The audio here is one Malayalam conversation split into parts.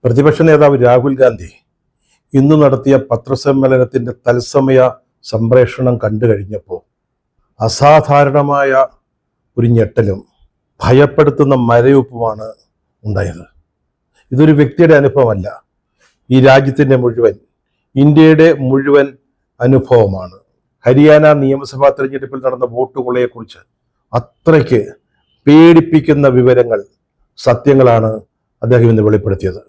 പ്രതിപക്ഷ നേതാവ് രാഹുൽ ഗാന്ധി ഇന്ന് നടത്തിയ പത്രസമ്മേളനത്തിന്റെ തത്സമയ സംപ്രേഷണം കണ്ടു കഴിഞ്ഞപ്പോൾ അസാധാരണമായ ഒരു ഞെട്ടലും ഭയപ്പെടുത്തുന്ന മരവിപ്പുമാണ് ഉണ്ടായത്. ഇതൊരു വ്യക്തിയുടെ അനുഭവമല്ല, ഈ രാജ്യത്തിൻ്റെ മുഴുവൻ, ഇന്ത്യയുടെ മുഴുവൻ അനുഭവമാണ്. ഹരിയാന നിയമസഭാ തെരഞ്ഞെടുപ്പിൽ നടന്ന വോട്ട് കൊള്ളയെക്കുറിച്ച് അത്രയ്ക്ക് പേടിപ്പിക്കുന്ന വിവരങ്ങൾ, സത്യങ്ങളാണ് അദ്ദേഹം ഇന്ന് വെളിപ്പെടുത്തിയത്.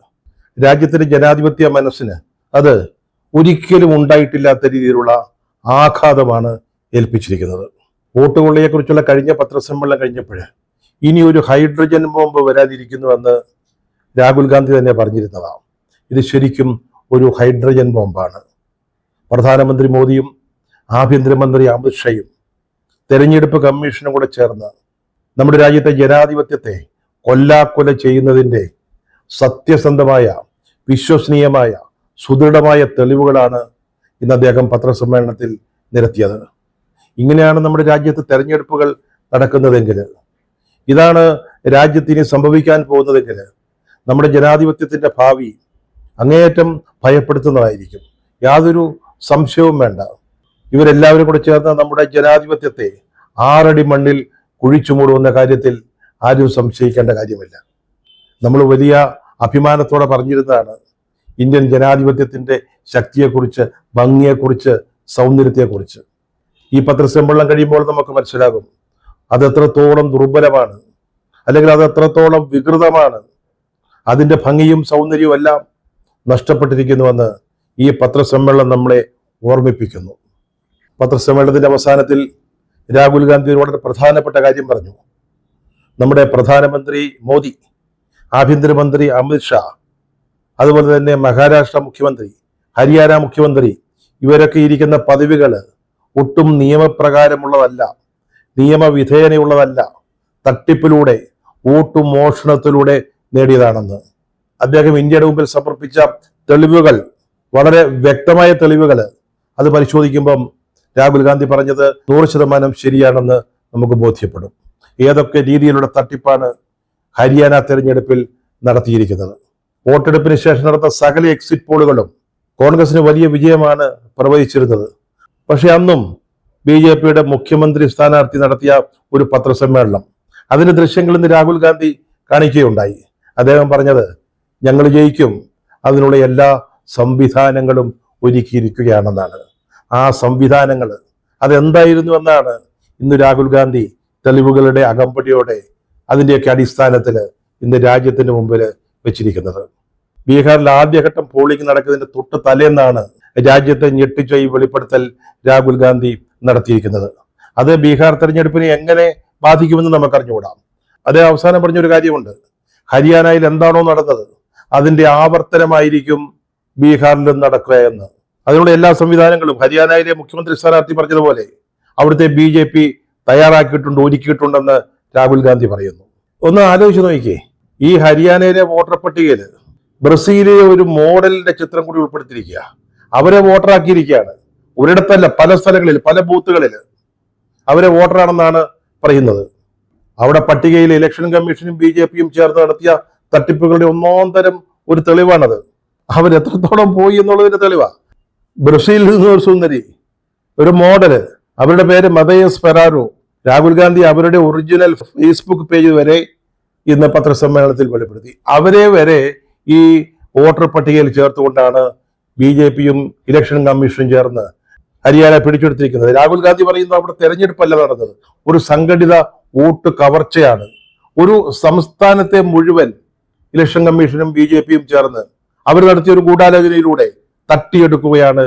രാജ്യത്തിന്റെ ജനാധിപത്യ മനസ്സിന് അത് ഒരിക്കലും ഉണ്ടായിട്ടില്ലാത്ത രീതിയിലുള്ള ആഘാതമാണ് ഏൽപ്പിച്ചിരിക്കുന്നത്. വോട്ട് കൊള്ളയെക്കുറിച്ചുള്ള കഴിഞ്ഞ പത്രസമ്മേളനം കഴിഞ്ഞപ്പോൾ ഇനി ഒരു ഹൈഡ്രജൻ ബോംബ് വരാതിരിക്കുന്നുവെന്ന് രാഹുൽ ഗാന്ധി തന്നെ പറഞ്ഞിരുന്നതാണ്. ഇത് ശരിക്കും ഒരു ഹൈഡ്രജൻ ബോംബാണ്. പ്രധാനമന്ത്രി മോദിയും ആഭ്യന്തരമന്ത്രി അമിത്ഷായും തെരഞ്ഞെടുപ്പ് കമ്മീഷനും കൂടെ ചേർന്ന് നമ്മുടെ രാജ്യത്തെ ജനാധിപത്യത്തെ കൊല്ലാക്കൊല ചെയ്യുന്നതിൻ്റെ സത്യസന്ധമായ, വിശ്വസനീയമായ, സുദൃഢമായ തെളിവുകളാണ് ഇന്ന് അദ്ദേഹം പത്രസമ്മേളനത്തിൽ നിരത്തിയത്. ഇങ്ങനെയാണ് നമ്മുടെ രാജ്യത്ത് തെരഞ്ഞെടുപ്പുകൾ നടക്കുന്നതെങ്കിൽ, ഇതാണ് രാജ്യത്തിന് സംഭവിക്കാൻ പോകുന്നതെങ്കിൽ, നമ്മുടെ ജനാധിപത്യത്തിൻ്റെ ഭാവി അങ്ങേയറ്റം ഭയപ്പെടുത്തുന്നതായിരിക്കും. യാതൊരു സംശയവും വേണ്ട. ഇവരെല്ലാവരും കൂടെ ചേർന്ന് നമ്മുടെ ജനാധിപത്യത്തെ 6 അടി മണ്ണിൽ കുഴിച്ചു മൂടുന്ന കാര്യത്തിൽ ആരും സംശയിക്കേണ്ട കാര്യമില്ല. നമ്മൾ വലിയ അഭിമാനത്തോടെ പറഞ്ഞിരുന്നതാണ് ഇന്ത്യൻ ജനാധിപത്യത്തിൻ്റെ ശക്തിയെക്കുറിച്ച്, ഭംഗിയെക്കുറിച്ച്, സൗന്ദര്യത്തെക്കുറിച്ച്. ഈ പത്രസമ്മേളനം കഴിയുമ്പോൾ നമുക്ക് മനസ്സിലാകും അത് എത്രത്തോളം ദുർബലമാണ്, അല്ലെങ്കിൽ അത് എത്രത്തോളം വികൃതമാണ്. അതിൻ്റെ ഭംഗിയും സൗന്ദര്യവും എല്ലാം നഷ്ടപ്പെട്ടിരിക്കുന്നുവെന്ന് ഈ പത്രസമ്മേളനം നമ്മളെ ഓർമ്മിപ്പിക്കുന്നു. പത്രസമ്മേളനത്തിന്റെ അവസാനത്തിൽ രാഹുൽ ഗാന്ധി വളരെ പ്രധാനപ്പെട്ട കാര്യം പറഞ്ഞു. നമ്മുടെ പ്രധാനമന്ത്രി മോദി, ആഭ്യന്തരമന്ത്രി അമിത്ഷാ, അതുപോലെ തന്നെ മഹാരാഷ്ട്ര മുഖ്യമന്ത്രി, ഹരിയാന മുഖ്യമന്ത്രി, ഇവരൊക്കെ ഇരിക്കുന്ന പദവികൾ ഒട്ടും നിയമപ്രകാരമുള്ളതല്ല, നിയമവിധേയനയുള്ളതല്ല, തട്ടിപ്പിലൂടെ, വോട്ട് മോഷണത്തിലൂടെ നേടിയതാണെന്ന് അദ്ദേഹം ഇന്ത്യയുടെ മുമ്പിൽ സമർപ്പിച്ച തെളിവുകൾ, വളരെ വ്യക്തമായ തെളിവുകൾ, അത് പരിശോധിക്കുമ്പം രാഹുൽ ഗാന്ധി പറഞ്ഞത് 100% ശരിയാണെന്ന് നമുക്ക് ബോധ്യപ്പെടും. ഏതൊക്കെ രീതിയിലുള്ള തട്ടിപ്പാണ് ഹരിയാന തെരഞ്ഞെടുപ്പിൽ നടത്തിയിരിക്കുന്നത്. വോട്ടെടുപ്പിന് ശേഷം നടന്ന സകല എക്സിറ്റ് പോളുകളും കോൺഗ്രസിന് വലിയ വിജയമാണ് പ്രവചിച്ചിരുന്നത്. പക്ഷെ അന്നും BJPയുടെ മുഖ്യമന്ത്രി സ്ഥാനാർത്ഥി നടത്തിയ ഒരു പത്രസമ്മേളനം, അതിന്റെ ദൃശ്യങ്ങൾ ഇന്ന് രാഹുൽ ഗാന്ധി കാണിക്കുകയുണ്ടായി. അദ്ദേഹം പറഞ്ഞത് ഞങ്ങൾ ജയിക്കും, അതിനുള്ള എല്ലാ സംവിധാനങ്ങളും ഒരുക്കിയിരിക്കുകയാണെന്നാണ്. ആ സംവിധാനങ്ങൾ അതെന്തായിരുന്നു എന്നാണ് ഇന്ന് രാഹുൽ ഗാന്ധി തെളിവുകളുടെ അകമ്പടിയോടെ, അതിൻ്റെയൊക്കെ അടിസ്ഥാനത്തിൽ ഇന്ന് രാജ്യത്തിന് മുമ്പിൽ വെച്ചിരിക്കുന്നത്. ബീഹാറിൽ ആദ്യഘട്ടം പോളിംഗ് നടക്കുന്നതിന്റെ തൊട്ട് തലേന്നാണ് രാജ്യത്തെ ഞെട്ടിച്ച ഈ വെളിപ്പെടുത്തൽ രാഹുൽ ഗാന്ധി നടത്തിയിരിക്കുന്നത്. അത് ബീഹാർ തെരഞ്ഞെടുപ്പിനെ എങ്ങനെ ബാധിക്കുമെന്ന് നമുക്കറിഞ്ഞുകൂടാം. അതേ അവസാനം പറഞ്ഞൊരു കാര്യമുണ്ട്, ഹരിയാനയിൽ എന്താണോ നടന്നത് അതിന്റെ ആവർത്തനമായിരിക്കും ബീഹാറിലും നടക്കുക എന്ന്. അതിനുള്ള എല്ലാ സംവിധാനങ്ങളും ഹരിയാനയിലെ മുഖ്യമന്ത്രി സ്ഥാനാർത്ഥി പറഞ്ഞതുപോലെ അവിടുത്തെ BJP തയ്യാറാക്കിയിട്ടുണ്ട്, ഒരുക്കിയിട്ടുണ്ടെന്ന് രാഹുൽ ഗാന്ധി പറയുന്നു. ഒന്ന് ആലോചിച്ച് നോക്കിക്കേ, ഈ ഹരിയാനയിലെ വോട്ടർ പട്ടികയിൽ ബ്രസീലിലെ ഒരു മോഡലിന്റെ ചിത്രം കൂടി ഉൾപ്പെടുത്തിയിരിക്കുക. അവരെ വോട്ടറാക്കിയിരിക്കുകയാണ്. ഒരിടത്തല്ല, പല സ്ഥലങ്ങളിൽ, പല ബൂത്തുകളിൽ അവരെ വോട്ടറാണെന്നാണ് പറയുന്നത്. അവിടെ പട്ടികയിൽ ഇലക്ഷൻ കമ്മീഷനും BJPയും ചേർന്ന് നടത്തിയ തട്ടിപ്പുകളുടെ ഒന്നാന്തരം ഒരു തെളിവാണത്. അവരെത്രത്തോളം പോയി എന്നുള്ളതിന്റെ തെളിവാണ്. ബ്രസീലിൽ നിന്ന് ഒരു സുന്ദരി, ഒരു മോഡല്, അവരുടെ പേര് മതയസ് ഫെറാറോ. രാഹുൽ ഗാന്ധി അവരുടെ ഒറിജിനൽ ഫേസ്ബുക്ക് പേജ് വരെ ഇന്ന് പത്രസമ്മേളനത്തിൽ വെളിപ്പെടുത്തി. അവരെ വരെ ഈ വോട്ടർ പട്ടികയിൽ ചേർത്തുകൊണ്ടാണ് BJPയും ഇലക്ഷൻ കമ്മീഷനും ചേർന്ന് ഹരിയാന പിടിച്ചെടുത്തിരിക്കുന്നത്. രാഹുൽ ഗാന്ധി പറയുന്നത് അവിടെ തെരഞ്ഞെടുപ്പല്ല നടന്നത്, ഒരു സംഘടിത വോട്ട് കവർച്ചയാണ്. ഒരു സംസ്ഥാനത്തെ മുഴുവൻ ഇലക്ഷൻ കമ്മീഷനും BJPയും ചേർന്ന് അവർ നടത്തിയ ഒരു ഗൂഢാലോചനയിലൂടെ തട്ടിയെടുക്കുകയാണ്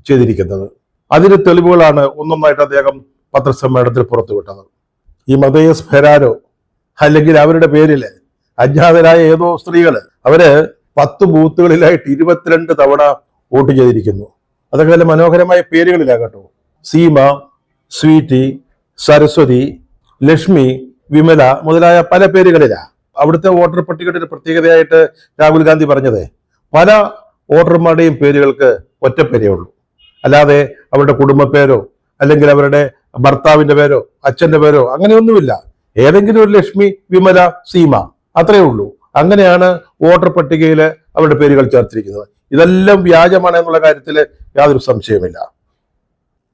ചെയ്തിരിക്കുന്നത്. അതിന് തെളിവുകളാണ് ഒന്നൊന്നായിട്ട് അദ്ദേഹം പത്രസമ്മേളനത്തിൽ പുറത്തുവിട്ടത്. ഈ മതയസ് ഫെരാരോ, അല്ലെങ്കിൽ അവരുടെ പേരിൽ അജ്ഞാതരായ ഏതോ സ്ത്രീകൾ, അവര് 10 ബൂത്തുകളിലായിട്ട് 22 തവണ വോട്ട് ചെയ്തിരിക്കുന്നു. അതൊക്കെ നല്ല മനോഹരമായ പേരുകളിലാകട്ടോ. സീമ, സ്വീറ്റി, സരസ്വതി, ലക്ഷ്മി, വിമല മുതലായ പല പേരുകളിലാണ്. അവിടുത്തെ വോട്ടർ പട്ടികയുടെ ഒരു പ്രത്യേകതയായിട്ട് രാഹുൽ ഗാന്ധി പറഞ്ഞത്, പല വോട്ടർമാരുടെയും പേരുകൾക്ക് ഒറ്റപ്പേരേ ഉള്ളൂ, അല്ലാതെ അവരുടെ കുടുംബ പേരോ അല്ലെങ്കിൽ അവരുടെ ഭർത്താവിന്റെ പേരോ അച്ഛന്റെ പേരോ അങ്ങനെയൊന്നുമില്ല. ഏതെങ്കിലും ഒരു ലക്ഷ്മി, വിമല, സീമ, അത്രയേ ഉള്ളൂ. അങ്ങനെയാണ് വോട്ടർ പട്ടികയിൽ അവരുടെ പേരുകൾ ചേർത്തിരിക്കുന്നത്. ഇതെല്ലാം വ്യാജമാണ് എന്നുള്ള കാര്യത്തിൽ യാതൊരു സംശയമില്ല.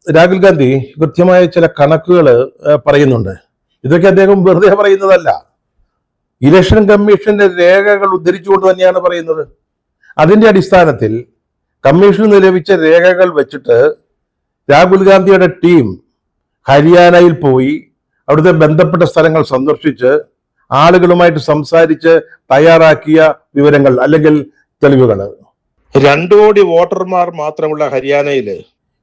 രാഹുൽ ഗാന്ധി കൃത്യമായ ചില കണക്കുകൾ പറയുന്നുണ്ട്. ഇതൊക്കെ അദ്ദേഹം വെറുതെ പറയുന്നതല്ല, ഇലക്ഷൻ കമ്മീഷന്റെ രേഖകൾ ഉദ്ധരിച്ചുകൊണ്ട് തന്നെയാണ് പറയുന്നത്. അതിന്റെ അടിസ്ഥാനത്തിൽ കമ്മീഷന് ലഭിച്ച രേഖകൾ വെച്ചിട്ട് രാഹുൽ ഗാന്ധിയുടെ ടീം ഹരിയാനയിൽ പോയി അവിടുത്തെ ബന്ധപ്പെട്ട സ്ഥലങ്ങൾ സന്ദർശിച്ച് ആളുകളുമായിട്ട് സംസാരിച്ച് തയ്യാറാക്കിയ വിവരങ്ങൾ അല്ലെങ്കിൽ തെളിവുകൾ. 2 കോടി വോട്ടർമാർ മാത്രമുള്ള ഹരിയാനയില്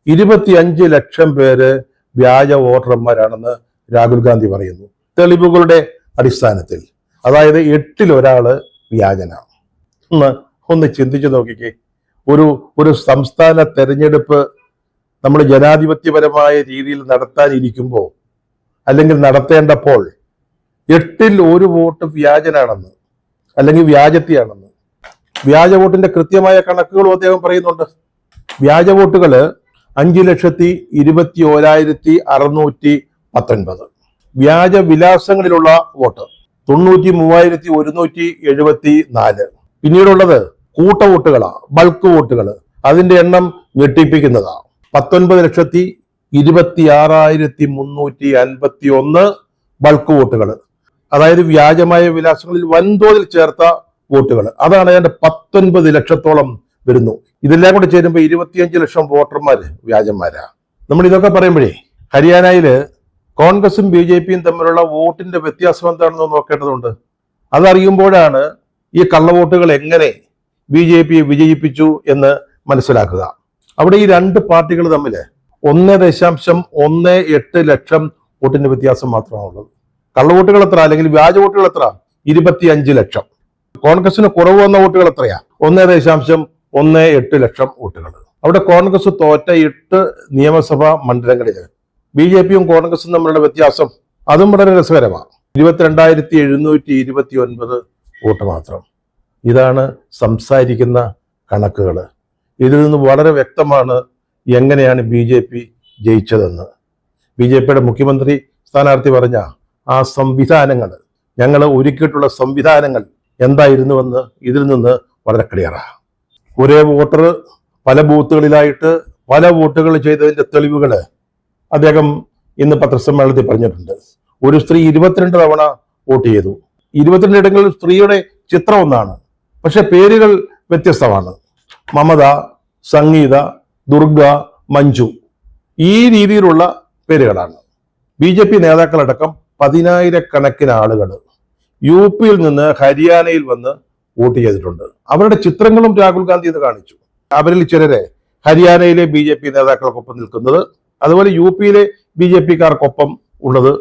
25 ലക്ഷം പേര് വ്യാജ വോട്ടർമാരാണെന്ന് രാഹുൽ ഗാന്ധി പറയുന്നു. തെളിവുകളുടെ അടിസ്ഥാനത്തിൽ, അതായത് 8-ൽ ഒരാള് വ്യാജനാണ്. ഒന്ന് ചിന്തിച്ചു നോക്കിക്കേ. ഒരു സംസ്ഥാന തെരഞ്ഞെടുപ്പ് നമ്മൾ ജനാധിപത്യപരമായ രീതിയിൽ നടത്താനിരിക്കുമ്പോൾ അല്ലെങ്കിൽ നടത്തേണ്ടപ്പോൾ 8-ൽ 1 വോട്ട് വ്യാജനാണെന്ന് അല്ലെങ്കിൽ വ്യാജത്തിയാണെന്ന് വ്യാജ വോട്ടിന്റെ കൃത്യമായ കണക്കുകളും അദ്ദേഹം പറയുന്നുണ്ട്. വ്യാജ വോട്ടുകള് 5,21,619. വ്യാജ വിലാസങ്ങളിലുള്ള വോട്ട് 93,174. പിന്നീടുള്ളത് കൂട്ട വോട്ടുകളാണ്, ബൾക്ക് വോട്ടുകൾ. അതിന്റെ എണ്ണം ഞെട്ടിപ്പിക്കുന്നതാ. 19,26,351 ബൾക്ക് വോട്ടുകൾ, അതായത് വ്യാജമായ വിലാസങ്ങളിൽ വൻതോതിൽ ചേർത്ത വോട്ടുകൾ. അതാണ് ഏതാണ്ട് 19 ലക്ഷത്തോളം വരുന്നു. ഇതെല്ലാം കൂടെ ചേരുമ്പോൾ 25 ലക്ഷം വോട്ടർമാര് വ്യാജന്മാരാ. നമ്മൾ ഇതൊക്കെ പറയുമ്പോഴേ ഹരിയാനയില് കോൺഗ്രസും BJPയും തമ്മിലുള്ള വോട്ടിന്റെ വ്യത്യാസം എന്താണെന്ന് നോക്കേണ്ടതുണ്ട്. അതറിയുമ്പോഴാണ് ഈ കള്ളവോട്ടുകൾ എങ്ങനെ BJP വിജയിപ്പിച്ചു എന്ന് മനസ്സിലാക്കുക. അവിടെ ഈ 2 പാർട്ടികൾ തമ്മിൽ 1.18 ലക്ഷം വോട്ടിന്റെ വ്യത്യാസം മാത്രമാണുള്ളത്. കള്ളവോട്ടുകൾ എത്ര അല്ലെങ്കിൽ വ്യാജ വോട്ടുകൾ എത്ര? 25 ലക്ഷം. കോൺഗ്രസിന് കുറവ് വന്ന വോട്ടുകൾ എത്രയാ? 1.18 ലക്ഷം വോട്ടുകൾ. അവിടെ കോൺഗ്രസ് തോറ്റ 8 നിയമസഭാ മണ്ഡലങ്ങളില് BJPയും കോൺഗ്രസും തമ്മിലുള്ള വ്യത്യാസം അതും വളരെ രസകരമാണ്. 22,729 വോട്ട് മാത്രം. ഇതാണ് സംസാരിക്കുന്ന കണക്കുകൾ. ഇതിൽ നിന്ന് വളരെ വ്യക്തമാണ് എങ്ങനെയാണ് BJP ജയിച്ചതെന്ന്. BJPയുടെ മുഖ്യമന്ത്രി സ്ഥാനാർത്ഥി പറഞ്ഞ ആ സംവിധാനങ്ങൾ, ഞങ്ങൾ ഒരുക്കിയിട്ടുള്ള സംവിധാനങ്ങൾ എന്തായിരുന്നുവെന്ന് ഇതിൽ നിന്ന് വളരെ ക്ലിയറാണ്. ഒരേ വോട്ടർ പല ബൂത്തുകളിലായിട്ട് പല വോട്ടുകൾ ചെയ്തതിന്റെ തെളിവുകൾ അദ്ദേഹം ഇന്ന് പത്രസമ്മേളനത്തിൽ പറഞ്ഞിട്ടുണ്ട്. ഒരു സ്ത്രീ 22 തവണ വോട്ട് ചെയ്തു. 22 ഇടങ്ങളിൽ സ്ത്രീയുടെ ചിത്രം ഒന്നാണ്, പക്ഷെ പേരുകൾ വ്യത്യസ്തമാണ്. മമത, സംഗീത, ദുർഗ, മഞ്ജു, ഈ രീതിയിലുള്ള പേരുകളാണ്. BJP നേതാക്കളടക്കം 10,000-കണക്കിന് ആളുകൾ UPയിൽ നിന്ന് ഹരിയാനയിൽ വന്ന് വോട്ട് ചെയ്തിട്ടുണ്ട്. അവരുടെ ചിത്രങ്ങളും രാഹുൽ ഗാന്ധി ഇത് കാണിച്ചു. അവരിൽ ചിലരെ ഹരിയാനയിലെ BJP നേതാക്കൾക്കൊപ്പം നിൽക്കുന്നത്, അതുപോലെ UPയിലെ BJPക്കാർക്കൊപ്പം ഉള്ളത്.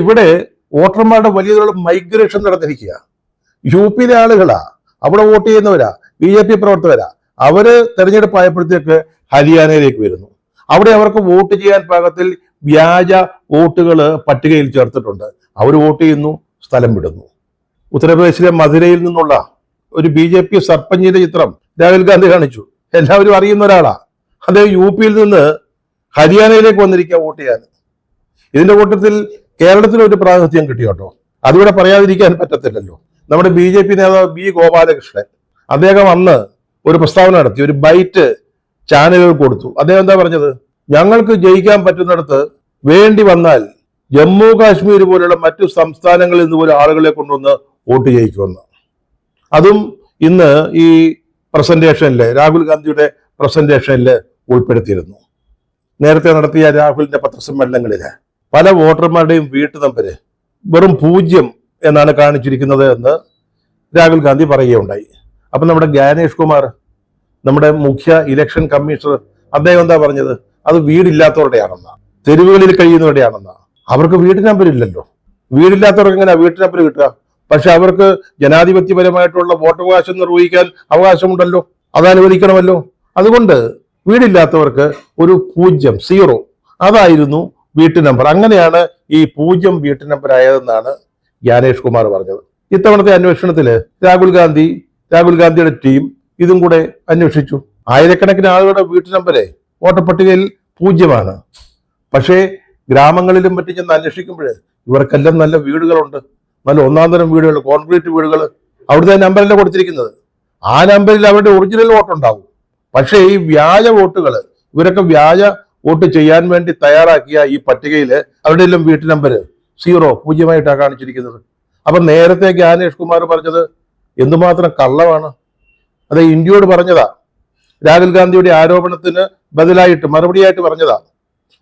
ഇവിടെ വോട്ടർമാരുടെ വലിയ മൈഗ്രേഷൻ നടന്നിരിക്കുക. UPയിലെ ആളുകളാ, അവിടെ വോട്ട് ചെയ്യുന്നവരാ, BJP പ്രവർത്തകരാ. അവര് തെരഞ്ഞെടുപ്പ് ആയപ്പോഴത്തേക്ക് ഹരിയാനയിലേക്ക് വരുന്നു. അവിടെ അവർക്ക് വോട്ട് ചെയ്യാൻ പാകത്തിൽ വ്യാജ വോട്ടുകൾ പട്ടികയിൽ ചേർത്തിട്ടുണ്ട്. അവർ വോട്ട് ചെയ്യുന്നു, സ്ഥലം വിടുന്നു. ഉത്തർപ്രദേശിലെ മധുരയിൽ നിന്നുള്ള ഒരു BJP സർപഞ്ചിന്റെ ചിത്രം രാഹുൽ ഗാന്ധി കാണിച്ചു. എല്ലാവരും അറിയുന്ന ഒരാളാ. അദ്ദേഹം UPയിൽ നിന്ന് ഹരിയാനയിലേക്ക് വന്നിരിക്കുക വോട്ട് ചെയ്യാൻ. ഇതിന്റെ കൂട്ടത്തിൽ കേരളത്തിൽ ഒരു പ്രാതിനിധ്യം കിട്ടി കേട്ടോ. അതിവിടെ പറയാതിരിക്കാൻ പറ്റത്തില്ലല്ലോ. നമ്മുടെ BJP നേതാവ് B. ഗോപാലകൃഷ്ണൻ, അദ്ദേഹം അന്ന് ഒരു പ്രസ്താവന നടത്തി, ഒരു ബൈറ്റ് ചാനലുകൾ കൊടുത്തു. അദ്ദേഹം എന്താ പറഞ്ഞത്? ഞങ്ങൾക്ക് ജയിക്കാൻ പറ്റുന്നിടത്ത് വേണ്ടി വന്നാൽ ജമ്മു കാശ്മീർ പോലുള്ള മറ്റു സംസ്ഥാനങ്ങളിൽ നിന്ന് പോലും ആളുകളെ കൊണ്ടുവന്ന് വോട്ട് ചെയ്യിക്കുമെന്ന്. അതും ഇന്ന് ഈ പ്രസന്റേഷനില്, രാഹുൽ ഗാന്ധിയുടെ പ്രസന്റേഷനിൽ ഉൾപ്പെടുത്തിയിരുന്നു. നേരത്തെ നടത്തിയ രാഹുലിന്റെ പത്രസമ്മേളനങ്ങളില് പല വോട്ടർമാരുടെയും വീട്ടു നമ്പര് വെറും 0 എന്നാണ് കാണിച്ചിരിക്കുന്നത് എന്ന് രാഹുൽ ഗാന്ധി പറയുകയുണ്ടായി. അപ്പൊ നമ്മുടെ ജ്ഞാനേഷ് കുമാർ, നമ്മുടെ മുഖ്യ ഇലക്ഷൻ കമ്മീഷണർ, അദ്ദേഹം എന്താ പറഞ്ഞത്? അത് വീടില്ലാത്തവരുടെയാണെന്നാ, തെരുവുകളിൽ കഴിയുന്നവരുടെയാണെന്നാ. അവർക്ക് വീട്ടു നമ്പർ ഇല്ലല്ലോ. വീടില്ലാത്തവർക്ക് എങ്ങനെയാ വീട്ടു നമ്പർ കിട്ടുക? പക്ഷെ അവർക്ക് ജനാധിപത്യപരമായിട്ടുള്ള വോട്ടവകാശം നിർവഹിക്കാൻ അവകാശമുണ്ടല്ലോ, അത് അനുവദിക്കണമല്ലോ. അതുകൊണ്ട് വീടില്ലാത്തവർക്ക് ഒരു 0 അതായിരുന്നു വീട്ടു നമ്പർ. അങ്ങനെയാണ് ഈ 0 വീട്ടു നമ്പർ ആയതെന്നാണ് ജ്ഞാനേഷ് കുമാർ പറഞ്ഞത്. ഇത്തവണത്തെ അന്വേഷണത്തില് രാഹുൽ ഗാന്ധിയുടെ ടീം ഇതും കൂടെ അന്വേഷിച്ചു. ആയിരക്കണക്കിന് ആളുകളുടെ വീട്ടു നമ്പരെ വോട്ടർ പട്ടികയിൽ 0. പക്ഷേ ഗ്രാമങ്ങളിലും മറ്റും ചെന്ന് അന്വേഷിക്കുമ്പോൾ ഇവർക്കെല്ലാം നല്ല വീടുകളുണ്ട്, നല്ല ഒന്നാം തരം വീടുകൾ, കോൺക്രീറ്റ് വീടുകൾ. അവിടുത്തെ നമ്പറല്ല കൊടുത്തിരിക്കുന്നത്. ആ നമ്പറിൽ അവരുടെ ഒറിജിനൽ വോട്ട് ഉണ്ടാവും. പക്ഷേ ഈ വ്യാജ വോട്ടുകൾ, ഇവരൊക്കെ വ്യാജ വോട്ട് ചെയ്യാൻ വേണ്ടി തയ്യാറാക്കിയ ഈ പട്ടികയിൽ അവരുടെ എല്ലാം വീട്ടു നമ്പർ 0 പൂജ്യമായിട്ടാണ് കാണിച്ചിരിക്കുന്നത്. അപ്പൊ നേരത്തെ ജ്ഞാനേഷ് കുമാർ പറഞ്ഞത് എന്തുമാത്രം കള്ളമാണ്. അത് ഇന്ത്യയോട് പറഞ്ഞതാ, രാഹുൽ ഗാന്ധിയുടെ ആരോപണത്തിന് ബദലായിട്ട് മറുപടിയായിട്ട് പറഞ്ഞതാ.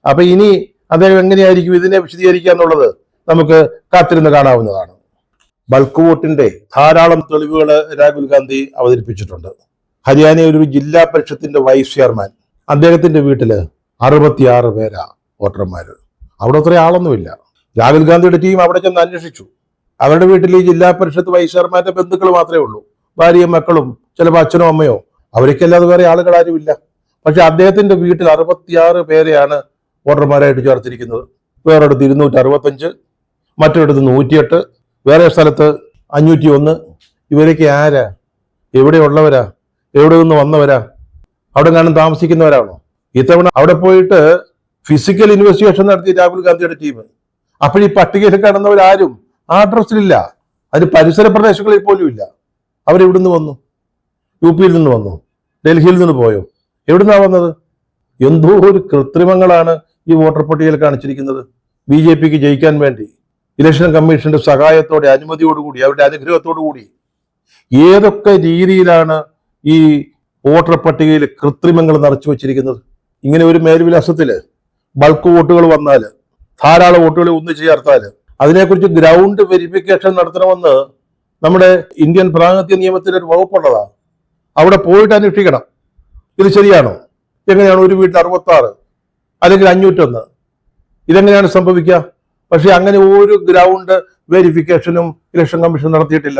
അപ്പൊ ഇനി അദ്ദേഹം എങ്ങനെയായിരിക്കും ഇതിനെ വിശദീകരിക്കുക എന്നുള്ളത് നമുക്ക് കാത്തിരുന്ന് കാണാവുന്നതാണ്. ബൾക്ക് വോട്ടിന്റെ ധാരാളം തെളിവുകൾ രാഹുൽ ഗാന്ധി അവതരിപ്പിച്ചിട്ടുണ്ട്. ഹരിയാനയിൽ ഒരു ജില്ലാ പരിഷത്തിന്റെ വൈസ് ചെയർമാൻ, അദ്ദേഹത്തിന്റെ വീട്ടില് 66 പേരാ വോട്ടർമാര്. അവിടെ അത്ര ആളൊന്നുമില്ല. രാഹുൽ ഗാന്ധിയുടെ ടീം അവിടെ ചെന്ന് അന്വേഷിച്ചു. അവരുടെ വീട്ടിൽ ഈ ജില്ലാ പരിഷത്ത് വൈസ് ചെയർമാന്റെ ബന്ധുക്കൾ മാത്രമേ ഉള്ളൂ, ഭാര്യയും മക്കളും, ചിലപ്പോൾ അച്ഛനോ അമ്മയോ. അവർക്കല്ലാതെ വേറെ ആളുകൾ ആരുമില്ല. പക്ഷെ അദ്ദേഹത്തിന്റെ വീട്ടിൽ 66 പേരെയാണ് വോട്ടർമാരായിട്ട് ചേർത്തിരിക്കുന്നത്. വേറൊരിടത്ത് 265, മറ്റൊരിടത്ത് 108, വേറെ സ്ഥലത്ത് 501. ഇവരൊക്കെ ആരാ? എവിടെയുള്ളവരാ? എവിടെ നിന്ന് വന്നവരാ? അവിടെ കാണാൻ താമസിക്കുന്നവരാണോ? ഇത്തവണ അവിടെ പോയിട്ട് ഫിസിക്കൽ ഇൻവെസ്റ്റിഗേഷൻ നടത്തി രാഹുൽ ഗാന്ധിയുടെ ടീം. അപ്പോഴീ പട്ടികയിൽ കടന്നവരാരും ആ അഡ്രസ്സിലില്ല. അതിന് പരിസര പ്രദേശങ്ങളിൽ പോലും ഇല്ല. അവരെവിടുന്ന് വന്നു? UP യിൽ നിന്ന് വന്നു? ഡൽഹിയിൽ നിന്ന് പോയോ? എവിടുന്നാ വന്നത്? എന്തോ ഒരു കൃത്രിമങ്ങളാണ് ഈ വോട്ടർ പട്ടികയിൽ കാണിച്ചിരിക്കുന്നത്. BJPക്ക് ജയിക്കാൻ വേണ്ടി ഇലക്ഷൻ കമ്മീഷന്റെ സഹായത്തോടെ, അനുമതിയോടുകൂടി, അവരുടെ അനുഗ്രഹത്തോടുകൂടി ഏതൊക്കെ രീതിയിലാണ് ഈ വോട്ടർ പട്ടികയിൽ കൃത്രിമങ്ങൾ നിറച്ചു വച്ചിരിക്കുന്നത്. ഇങ്ങനെ ഒരു മേൽവിലാസത്തില് ബൾക്ക് വോട്ടുകൾ വന്നാൽ, ധാരാളം വോട്ടുകൾ ഒന്നിച്ചു ചേർത്താല് അതിനെക്കുറിച്ച് ഗ്രൗണ്ട് വെരിഫിക്കേഷൻ നടത്തണമെന്ന് നമ്മുടെ ഇന്ത്യൻ പ്രാതിനിധ്യ നിയമത്തിൽ ഒരു വകുപ്പുള്ളതാ. അവിടെ പോയിട്ട് അന്വേഷിക്കണം, ഇത് ശരിയാണോ? എങ്ങനെയാണ് ഒരു വീട്ടിൽ 66 അല്ലെങ്കിൽ 501? ഇതെങ്ങനെയാണ് സംഭവിക്കുക? പക്ഷെ അങ്ങനെ ഒരു ഗ്രൗണ്ട് വെരിഫിക്കേഷനും ഇലക്ഷൻ കമ്മീഷൻ നടത്തിയിട്ടില്ല.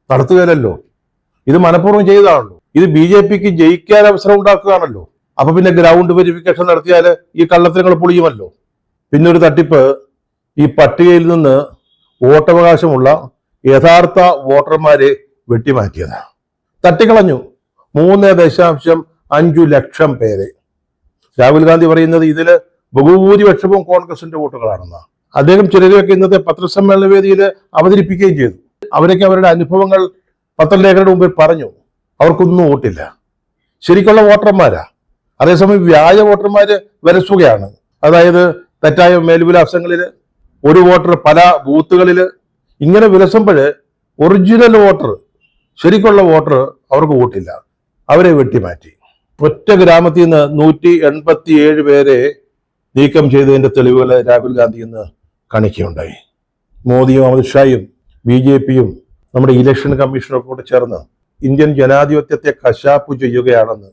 നടത്തുകയല്ലോ, ഇത് മനഃപൂർവ്വം ചെയ്തതാണല്ലോ. ഇത് BJPക്ക് ജയിക്കാൻ അവസരം ഉണ്ടാക്കുകയാണല്ലോ. അപ്പൊ പിന്നെ ഗ്രൗണ്ട് വെരിഫിക്കേഷൻ നടത്തിയാൽ ഈ കള്ളത്തരങ്ങൾ പൊളിയുമല്ലോ. പിന്നെ ഒരു തട്ടിപ്പ്, ഈ പട്ടികയിൽ നിന്ന് വോട്ടവകാശമുള്ള യഥാർത്ഥ വോട്ടർമാരെ വെട്ടിമാറ്റിയതാണ്, തട്ടിക്കളഞ്ഞു. 3.5 ലക്ഷം പേരെ. രാഹുൽ ഗാന്ധി പറയുന്നത് ഇതില് ബഹുഭൂരിപക്ഷവും കോൺഗ്രസിന്റെ വോട്ടുകളാണെന്നാണ്. അദ്ദേഹം ചിലരെയൊക്കെ ഇന്നത്തെ പത്രസമ്മേളന വേദിയിൽ അവതരിപ്പിക്കുകയും ചെയ്തു. അവരൊക്കെ അവരുടെ അനുഭവങ്ങൾ പത്രലേഖകരുടെ മുമ്പിൽ പറഞ്ഞു. അവർക്കൊന്നും വോട്ടില്ല, ശരിക്കുള്ള വോട്ടർമാരാ. അതേസമയം വ്യാജ വോട്ടർമാര് വരസുകയാണ്. അതായത് തെറ്റായ മേൽവിലാസങ്ങളിൽ, ഒരു വോട്ടർ പല ബൂത്തുകളിൽ. ഇങ്ങനെ വിലസുമ്പോൾ ഒറിജിനൽ വോട്ടർ, ശരിക്കുള്ള വോട്ടർ, അവർക്ക് വോട്ടില്ല. അവരെ വെട്ടിമാറ്റി. ഒറ്റ ഗ്രാമത്തിൽ നിന്ന് 187 പേരെ നീക്കം ചെയ്തതിന്റെ തെളിവുകൾ രാഹുൽ ഗാന്ധി ഇന്ന് കാണിക്കുകയുണ്ടായി. മോദിയും അമിത്ഷായും BJPയും നമ്മുടെ ഇലക്ഷൻ കമ്മീഷനൊക്കെ കൂടെ ചേർന്ന് ഇന്ത്യൻ ജനാധിപത്യത്തെ കശാപ്പ് ചെയ്യുകയാണെന്ന്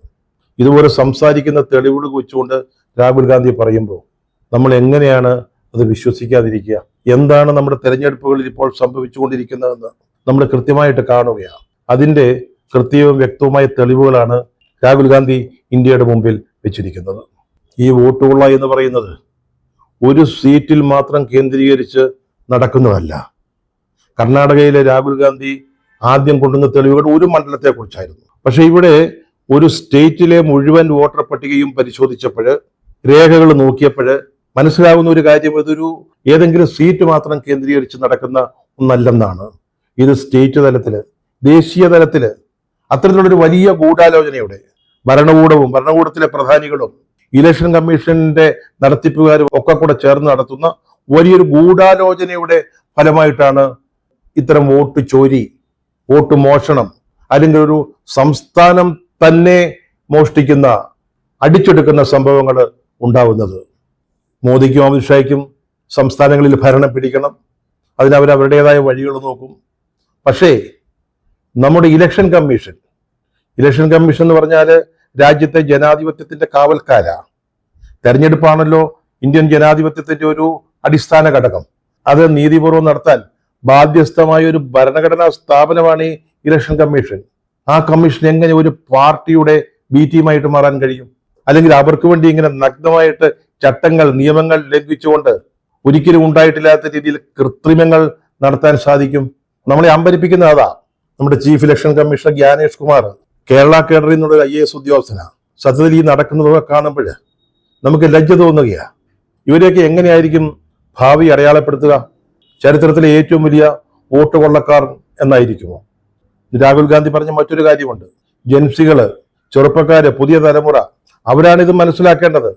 ഇതുപോലെ സംസാരിക്കുന്ന തെളിവുകൾ വെച്ചുകൊണ്ട് രാഹുൽ ഗാന്ധി പറയുമ്പോൾ നമ്മൾ എങ്ങനെയാണ് അത് വിശ്വസിക്കാതിരിക്കുക? എന്താണ് നമ്മുടെ തെരഞ്ഞെടുപ്പുകളിൽ ഇപ്പോൾ സംഭവിച്ചുകൊണ്ടിരിക്കുന്നതെന്ന് നമ്മൾ കൃത്യമായിട്ട് കാണുകയാണ്. അതിന്റെ കൃത്യവും വ്യക്തവുമായ തെളിവുകളാണ് രാഹുൽ ഗാന്ധി ഇന്ത്യയുടെ മുമ്പിൽ വെച്ചിരിക്കുന്നത്. ഈ വോട്ടുകൊള്ള എന്ന് പറയുന്നത് ഒരു സീറ്റിൽ മാത്രം കേന്ദ്രീകരിച്ച് നടക്കുന്നതല്ല. കർണാടകയിലെ രാഹുൽ ഗാന്ധി ആദ്യം കൊണ്ടുവന്ന തെളിവുകൾ ഒരു മണ്ഡലത്തെക്കുറിച്ചായിരുന്നു. പക്ഷെ ഇവിടെ ഒരു സ്റ്റേറ്റിലെ മുഴുവൻ വോട്ടർ പട്ടികയും പരിശോധിച്ചപ്പോൾ, രേഖകൾ നോക്കിയപ്പോൾ മനസ്സിലാവുന്ന ഒരു കാര്യം, ഇതൊരു ഏതെങ്കിലും സീറ്റ് മാത്രം കേന്ദ്രീകരിച്ച് നടക്കുന്ന ഒന്നല്ലെന്നാണ്. ഇത് സ്റ്റേറ്റ് തലത്തില്, ദേശീയ തലത്തില് അത്തരത്തിലുള്ളൊരു വലിയ ഗൂഢാലോചനയുടെ ഭരണകൂടത്തിലെ പ്രധാനികളും ഇലക്ഷൻ കമ്മീഷന്റെ നടത്തിപ്പുകാരും ഒക്കെ കൂടെ ചേർന്ന് നടത്തുന്ന വലിയൊരു ഗൂഢാലോചനയുടെ ഫലമായിട്ടാണ് ഇത്തരം വോട്ട് ചോരി, വോട്ട് മോഷണം, അല്ലെങ്കിൽ ഒരു സംസ്ഥാനം തന്നെ മോഷ്ടിക്കുന്ന, അടിച്ചെടുക്കുന്ന സംഭവങ്ങൾ ഉണ്ടാവുന്നത്. മോദിക്കും അമിത്ഷായ്ക്കും സംസ്ഥാനങ്ങളിൽ ഭരണം പിടിക്കണം, അതിനവരവരുടേതായ വഴികൾ നോക്കും. പക്ഷേ നമ്മുടെ ഇലക്ഷൻ കമ്മീഷൻ എന്ന് പറഞ്ഞാൽ രാജ്യത്തെ ജനാധിപത്യത്തിന്റെ കാവൽക്കാരാ. തെരഞ്ഞെടുപ്പാണല്ലോ ഇന്ത്യൻ ജനാധിപത്യത്തിന്റെ ഒരു അടിസ്ഥാന ഘടകം. അത് നീതിപൂർവ്വം നടത്താൻ ബാധ്യസ്ഥമായ ഒരു ഭരണഘടനാ സ്ഥാപനമാണ് ഈ ഇലക്ഷൻ കമ്മീഷൻ. ആ കമ്മീഷൻ എങ്ങനെ ഒരു പാർട്ടിയുടെ ബി ടീമായിട്ട് മാറാൻ കഴിയും? അല്ലെങ്കിൽ അവർക്ക് വേണ്ടി ഇങ്ങനെ നഗ്നമായിട്ട് ചട്ടങ്ങൾ, നിയമങ്ങൾ ലംഘിച്ചുകൊണ്ട് ഒരിക്കലും ഉണ്ടായിട്ടില്ലാത്ത രീതിയിൽ കൃത്രിമങ്ങൾ നടത്താൻ സാധിക്കും? നമ്മളെ അമ്പരിപ്പിക്കുന്ന അതാ. നമ്മുടെ chief election commissioner Gyanesh Kumar Kerala കേഡറിൽ നിന്നുള്ള IAS ഉദ്യോഗസ്ഥനാണ്. സത്യത്തിൽ ഈ നടക്കുന്നതൊക്കെ കാണുമ്പോൾ നമുക്ക് ലജ്ജ തോന്നുകയാ. ഇവരെയൊക്കെ എങ്ങനെയായിരിക്കും ഭാവി അടയാളപ്പെടുത്തുക? ചരിത്രത്തിലെ ഏറ്റവും വലിയ വോട്ട് കൊള്ളക്കാർ എന്നായിരിക്കുമോ? രാഹുൽ ഗാന്ധി പറഞ്ഞ മറ്റൊരു കാര്യമുണ്ട്. ജൻസികള്, ചെറുപ്പക്കാര്, പുതിയ തലമുറ അവരാണ് ഇത് മനസ്സിലാക്കേണ്ടത്.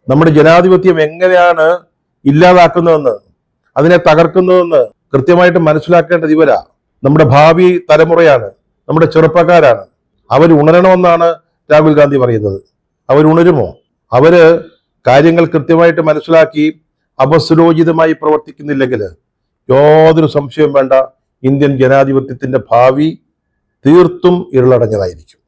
നമ്മുടെ ജനാധിപത്യം എങ്ങനെയാണ് ഇല്ലാതാക്കുന്നതെന്ന്, അതിനെ തകർക്കുന്നതെന്ന് കൃത്യമായിട്ട് മനസ്സിലാക്കേണ്ടത് ഇവരാ. നമ്മുടെ ഭാവി തലമുറയാണ്, നമ്മുടെ ചെറുപ്പക്കാരാണ്. അവർ ഉണരണമെന്നാണ് രാഹുൽ ഗാന്ധി പറയുന്നത്. അവരുണരുമോ? അവര് കാര്യങ്ങൾ കൃത്യമായിട്ട് മനസ്സിലാക്കി അപസ്വലോചിതമായി പ്രവർത്തിക്കുന്നില്ലെങ്കിൽ യാതൊരു സംശയവും വേണ്ട, ഇന്ത്യൻ ജനാധിപത്യത്തിന്റെ ഭാവി തീർത്തും ഇരുളടഞ്ഞതായിരിക്കും.